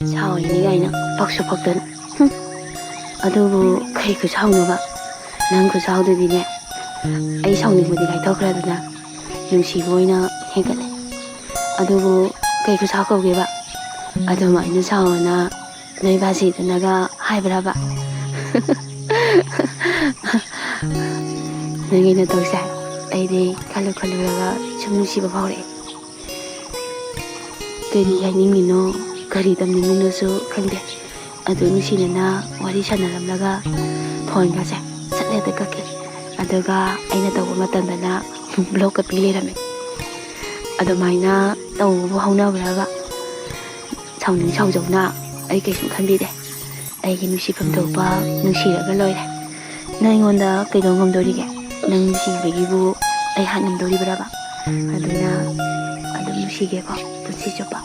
ꯁꯥꯎꯔꯤꯅꯤ ꯀꯥꯏꯅ ꯄꯛꯁꯨ ꯄꯛꯇꯅ ꯑꯗꯨꯕꯨ ꯀꯩ ꯈꯨꯁꯥꯎꯅꯣꯕ ꯅꯪ ꯈꯨꯁꯥꯎꯗꯨꯗꯤꯅꯦ ꯑꯩ ꯁꯥꯎꯅꯤꯡꯕꯗꯤ ꯀꯥꯏꯊꯣꯛꯈ꯭ꯔꯗꯨꯅ ꯅꯨꯡꯁꯤꯕ ꯑꯣꯏꯅ ꯍꯦꯟꯒꯠꯂꯦ ꯑꯗꯨꯕꯨ ꯀꯩ ꯈꯨꯁꯥꯎ ꯀꯧꯒꯦꯕ ꯑꯗꯨꯃꯥꯏꯅ ꯁꯥꯎꯅ ꯅꯣꯏ ꯕꯥꯁꯤꯗꯅꯒ ꯍꯥꯏꯕ꯭ꯔꯕ ꯅꯪꯒꯤ ꯅꯇꯧꯁꯦ ꯑꯩꯗꯤ ꯈꯜꯂꯨꯔꯒ ꯁꯨꯝ ꯅꯨꯡꯁꯤꯕ ꯐꯥꯎꯔꯛꯑꯦ ꯀꯔꯤ ꯍꯥꯏꯅꯤꯡꯉꯤꯅꯣ ꯀꯔꯤ ꯇꯝꯅꯤꯡꯉꯤꯅꯣꯁꯨ ꯈꯪꯗꯦ ꯑꯗꯨ ꯅꯨꯡꯁꯤꯅꯅ ꯋꯥꯔꯤ ꯁꯥꯟꯅꯔꯝꯂꯒ ꯐꯣꯟꯒꯁꯦ ꯁꯠ ꯍꯦꯛꯇ ꯀꯛꯈꯤ ꯑꯗꯨꯒ ꯑꯩꯅ ꯇꯧꯕ ꯃꯇꯝꯗꯅ ꯕ꯭ꯂꯣꯛꯀ ꯄꯤ ꯂꯩꯔꯝꯃꯦ ꯑꯗꯨꯃꯥꯏꯅ ꯇꯧꯕꯕꯨ ꯍꯧꯅꯕ꯭ꯔꯕ ꯁꯥꯎꯅꯤꯡ ꯁꯥꯎꯖꯧꯅ ꯑꯩ ꯀꯩꯁꯨꯝ ꯈꯟꯕꯤꯗꯦ ꯑꯩꯒꯤ ꯅꯨꯡꯁꯤꯐꯝ ꯊꯣꯛꯄ ꯅꯨꯡꯁꯤꯔꯒ ꯂꯣꯏꯔꯦ ꯅꯪ ꯑꯩꯉꯣꯟꯗ ꯀꯩꯗꯧ ꯉꯝꯗꯣꯔꯤꯒꯦ ꯅꯪ ꯅꯨꯡꯁꯤꯕꯒꯤꯕꯨ ꯑꯩ ꯍꯥꯠ ꯉꯝꯗꯣꯔꯤꯕ꯭ꯔꯕ ꯑꯗꯨꯅ ꯑꯗꯨꯝ ꯅꯨꯡꯁꯤꯒꯦꯀꯣ ꯄꯨꯟꯁꯤ ꯆꯨꯞꯄ